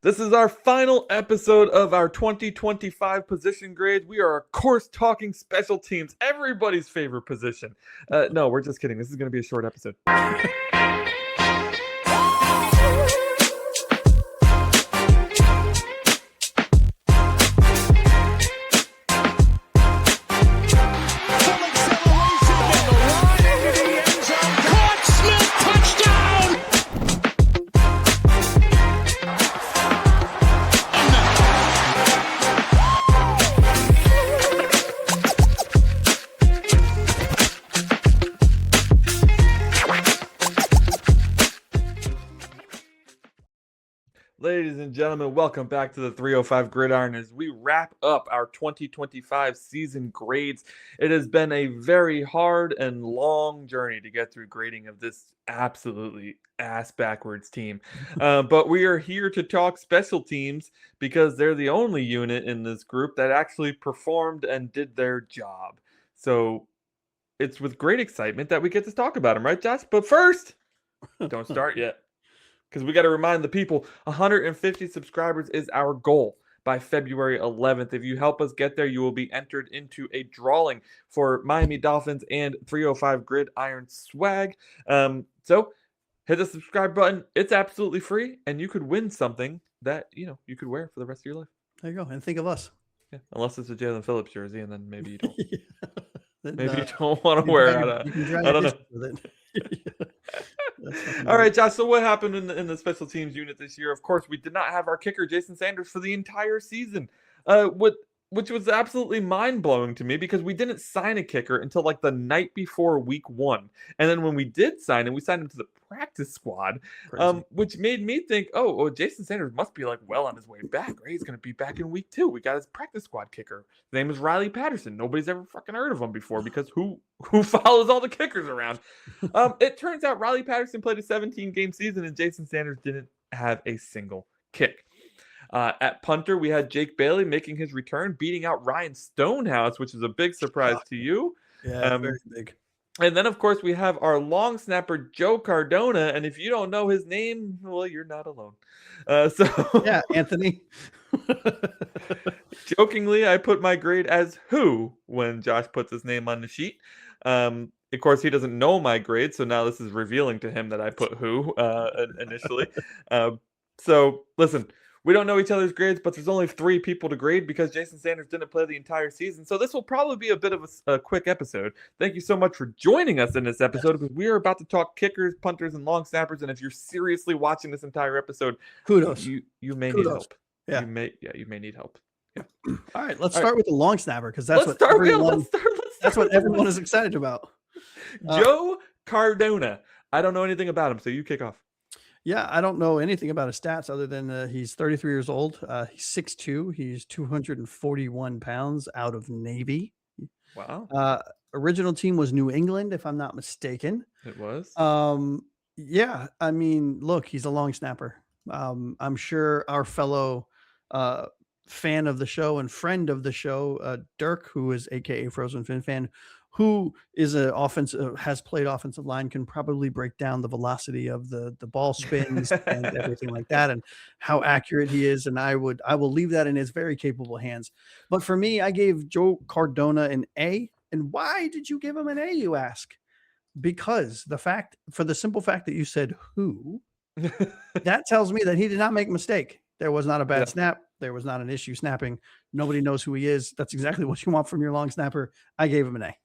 This is our final episode of our 2025 position grades. We are, of course, talking special teams, everybody's favorite position. No, we're just kidding. This is going to be a short episode. Ladies and gentlemen, welcome back to the 305 Gridiron as we wrap up our 2025 season grades. It has been a very hard and long journey to get through grading of this absolutely ass-backwards team. But we are here to talk special teams because they're the only unit in this group that actually performed and did their job. So it's with great excitement that we get to talk about them, right, Josh? But first, don't start yet. Because we got to remind the people, 150 subscribers is our goal by February 11th. If you help us get there, you will be entered into a drawing for Miami Dolphins and 305 Gridiron swag. So hit the subscribe button. It's absolutely free, and you could win something that you could wear for the rest of your life. There you go, and think of us. Yeah, unless it's a Jalen Phillips jersey, and then maybe you don't. Yeah. Maybe you don't want to wear it. I don't know. With it. All right, Josh. So what happened in the special teams unit this year? Of course, we did not have our kicker, Jason Sanders, for the entire season. Which was absolutely mind-blowing to me because we didn't sign a kicker until like the night before week 1. And then when we did sign him, we signed him to the practice squad, which made me think, well, Jason Sanders must be like well on his way back, right? He's going to be back in week 2. We got his practice squad kicker. His name is Riley Patterson. Nobody's ever fucking heard of him before because who follows all the kickers around? It turns out Riley Patterson played a 17-game season and Jason Sanders didn't have a single kick. At punter, we had Jake Bailey making his return, beating out Ryan Stonehouse, which is a big surprise to you. Yeah, very big. And then, of course, we have our long snapper, Joe Cardona. And if you don't know his name, well, you're not alone. Yeah, Anthony. Jokingly, I put my grade as who when Josh puts his name on the sheet. Of course, he doesn't know my grade, so now this is revealing to him that I put who initially. So, listen. We don't know each other's grades, but there's only 3 people to grade because Jason Sanders didn't play the entire season. So this will probably be a bit of a quick episode. Thank you so much for joining us in this episode because we are about to talk kickers, punters, and long snappers. And if you're seriously watching this entire episode, kudos. You may need help. Yeah. You may need help. Yeah. All right, let's start with the long snapper because that's what everyone is excited about. Joe Cardona. I don't know anything about him, so you kick off. Yeah, I don't know anything about his stats other than he's 33 years old. He's 6'2". He's 241 pounds out of Navy. Wow. Original team was New England, if I'm not mistaken. It was. Yeah, I mean, look, he's a long snapper. I'm sure our fellow fan of the show and friend of the show, Dirk, who is AKA Frozen Fin Fan, who is has played offensive line, can probably break down the velocity of the ball spins and everything like that and how accurate he is. And I will leave that in his very capable hands. But for me, I gave Joe Cardona an A. And why did you give him an A, you ask? Because for the simple fact that you said who, that tells me that he did not make a mistake. There was not a bad snap. There was not an issue snapping. Nobody knows who he is. That's exactly what you want from your long snapper. I gave him an A.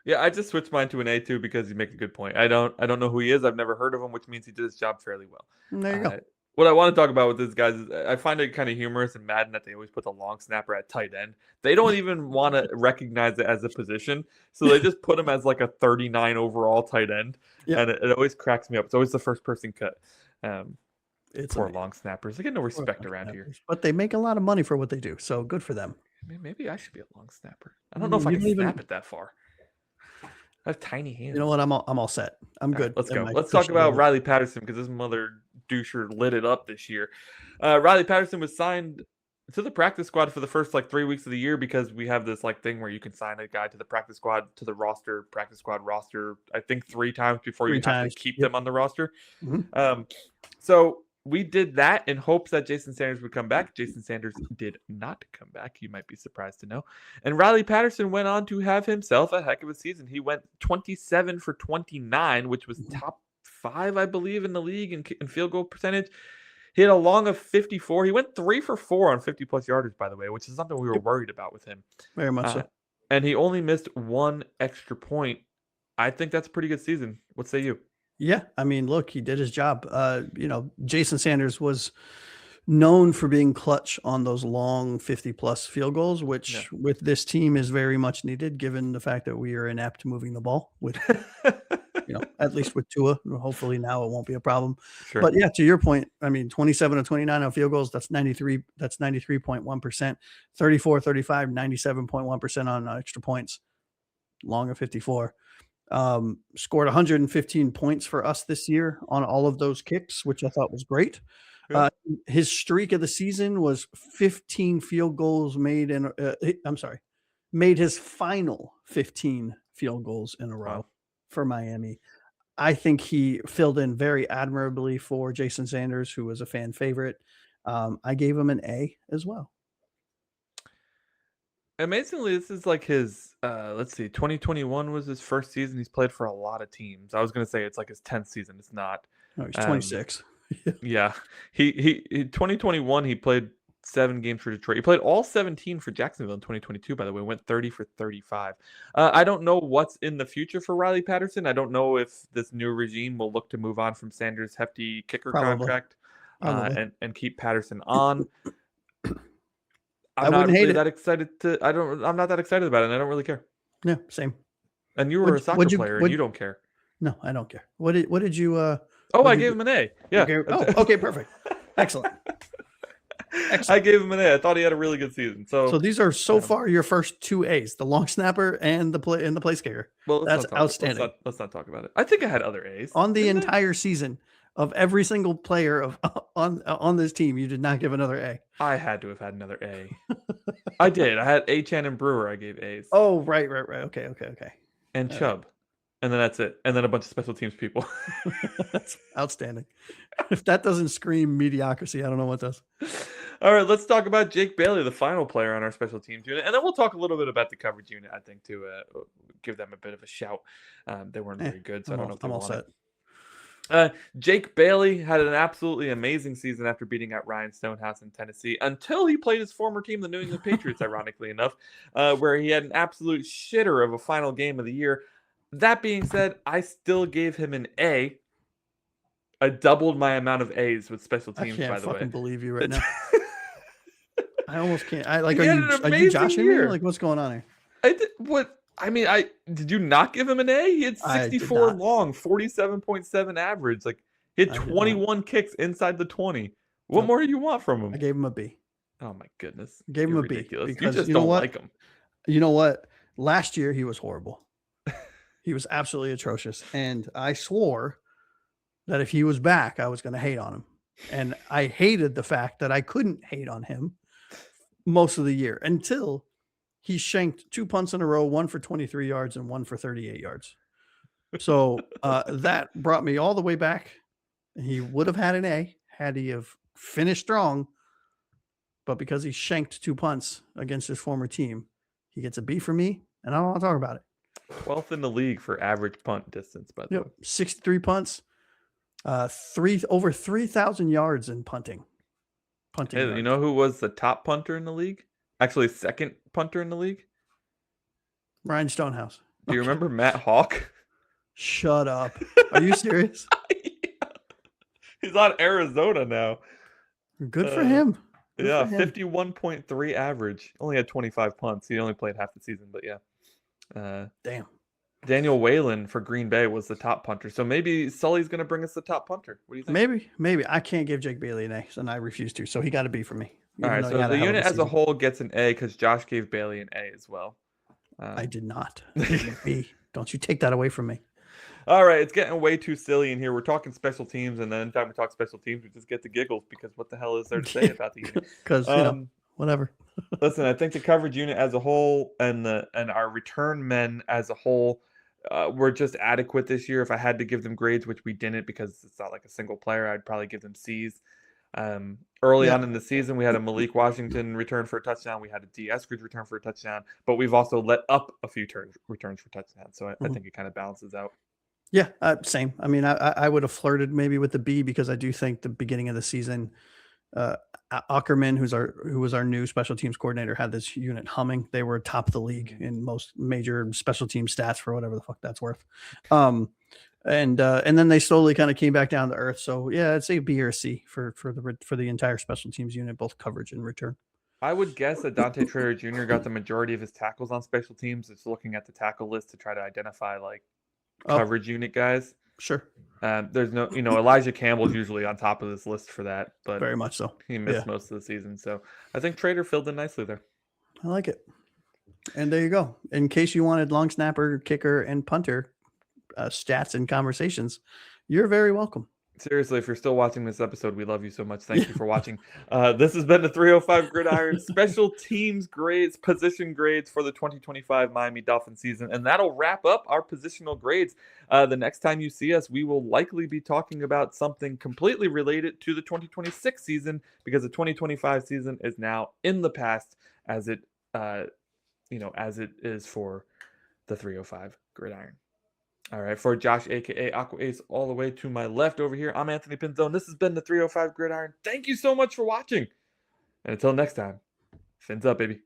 Yeah, I just switched mine to an A too because you make a good point. I don't know who he is. I've never heard of him, which means he did his job fairly well. There you go. What I want to talk about with these guys is I find it kind of humorous and maddening that they always put the long snapper at tight end. They don't even want to recognize it as a position, so they just put him as like a 39 overall tight end, and it always cracks me up. It's always the first person cut. It's poor long snappers. They get no respect around here. But they make a lot of money for what they do, so good for them. Maybe I should be a long snapper. I don't know if I can snap it that far. I have tiny hands. You know what? I'm all set. I'm good. Right, let's go. Let's talk about Riley Patterson because his mother doucher lit it up this year. Riley Patterson was signed to the practice squad for the first 3 weeks of the year because we have this thing where you can sign a guy to the practice squad to the practice squad roster. I think 3 times before you have to keep them on the roster. Mm-hmm. So we did that in hopes that Jason Sanders would come back. Jason Sanders did not come back. You might be surprised to know. And Riley Patterson went on to have himself a heck of a season. He went 27 for 29, which was top 5, I believe, in the league in field goal percentage. He had a long of 54. He went 3 for 4 on 50-plus yardage, by the way, which is something we were worried about with him. Very much so. And he only missed 1 extra point. I think that's a pretty good season. What say you? Yeah, I mean, look, he did his job. Jason Sanders was known for being clutch on those long 50-plus field goals, which with this team is very much needed, given the fact that we are inept moving the ball with, at least with Tua. Hopefully now it won't be a problem. Sure. But yeah, to your point, I mean, 27 of 29 on field goals, that's 93.1%, 34, 35, 97.1% on extra points, long of 54. Scored 115 points for us this year on all of those kicks, which I thought was great. His streak of the season was 15 field goals made made his final 15 field goals in a row for Miami. I think he filled in very admirably for Jason Sanders, who was a fan favorite. I gave him an A as well. Amazingly, this is like his 2021 was his first season. He's played for a lot of teams. I was going to say it's like his 10th season. It's not. No, he's 26. Yeah. He 2021 he played 7 games for Detroit. He played all 17 for Jacksonville in 2022, by the way. Went 30 for 35. I don't know what's in the future for Riley Patterson. I don't know if this new regime will look to move on from Sanders' hefty kicker contract and keep Patterson on. I'm not that excited I'm not that excited about it, and I don't really care. Yeah, same. And you were a soccer player, and you don't care. No, I don't care. What did you I gave him an A. Yeah. Okay, perfect. Excellent. I gave him an A. I thought he had a really good season. So these are so far your first 2 A's, the long snapper and the place kicker. Well, that's outstanding. Let's not talk about it. I think I had other A's. On the entire season of every single player on this team, you did not give another A. I had to have had another A. I did. I had Achane and Brewer. I gave A's. Oh, right. Okay. And Chubb. And then that's it. And then a bunch of special teams people. That's outstanding. If that doesn't scream mediocrity, I don't know what does. All right, let's talk about Jake Bailey, the final player on our special teams unit. And then we'll talk a little bit about the coverage unit, I think, to give them a bit of a shout. They weren't very good, so I don't know if they want it. Jake Bailey had an absolutely amazing season after beating out Ryan Stonehouse in Tennessee until he played his former team, the New England Patriots, ironically enough, where he had an absolute shitter of a final game of the year. That being said, I still gave him an A. I doubled my amount of A's with special teams, by the way. I can't fucking believe you right now. I almost can't. Are you joshing me? Like, what's going on here? Did you not give him an A? He had 64 long, 47.7 average. Like, he had 21 kicks inside the 20. What more do you want from him? I gave him a B. Oh my goodness. Gave him a B. Because you just don't like him. You know what? Last year he was horrible. He was absolutely atrocious. And I swore that if he was back, I was going to hate on him. And I hated the fact that I couldn't hate on him most of the year until he shanked 2 punts in a row, 1 for 23 yards and 1 for 38 yards. So that brought me all the way back. He would have had an A had he have finished strong. But because he shanked 2 punts against his former team, he gets a B for me. And I don't want to talk about it. 12th in the league for average punt distance, by the way. 63 punts, over 3,000 yards in punting. Hey, you know who was the top punter in the league? Actually, second punter in the league? Ryan Stonehouse. Do you remember Matt Hawk? Shut up. Are you serious? Yeah. He's on Arizona now. Good for him. Good for him. 51.3 average. Only had 25 punts. He only played half the season, but yeah. Damn. Daniel Whalen for Green Bay was the top punter. So maybe Sully's going to bring us the top punter. What do you think? Maybe. I can't give Jake Bailey an A, and I refuse to. So he got a B for me. All right, so the unit as a whole gets an A because Josh gave Bailey an A as well. I did not. B. Don't you take that away from me. All right, it's getting way too silly in here. We're talking special teams, and then anytime we talk special teams, we just get the giggles because what the hell is there to say about the unit? Because, whatever. Listen, I think the coverage unit as a whole and our return men as a whole were just adequate this year. If I had to give them grades, which we didn't because it's not like a single player, I'd probably give them C's. Early Yeah. on in the season, we had a Malik Washington return for a touchdown. We had a D. Eskridge return for a touchdown, but we've also let up a few returns for touchdowns. So I think it kind of balances out. Yeah, same. I mean, I would have flirted maybe with the B because I do think the beginning of the season, uh, Ackerman, who was our new special teams coordinator, had this unit humming. They were top of the league in most major special team stats for whatever the fuck that's worth. And then they slowly kind of came back down to earth. So yeah, I'd say B or C for the entire special teams unit, both coverage and return. I would guess that Dante Trader Jr. got the majority of his tackles on special teams. It's looking at the tackle list to try to identify like coverage unit guys. Sure. There's no, Elijah Campbell's usually on top of this list for that, but Very much so. he missed most of the season. So I think Trader filled in nicely there. I like it. And there you go. In case you wanted long snapper, kicker, and punter stats and conversations, you're very welcome. Seriously, if you're still watching this episode, we love you so much. Thank you for watching. This has been the 305 Gridiron special teams grades, position grades for the 2025 Miami Dolphins season. And that'll wrap up our positional grades. The next time you see us, we will likely be talking about something completely related to the 2026 season because the 2025 season is now in the past as it is for the 305 Gridiron. All right, for Josh, a.k.a. Aqua Ace, all the way to my left over here, I'm Anthony Pinzone. This has been the 305 Gridiron. Thank you so much for watching. And until next time, fins up, baby.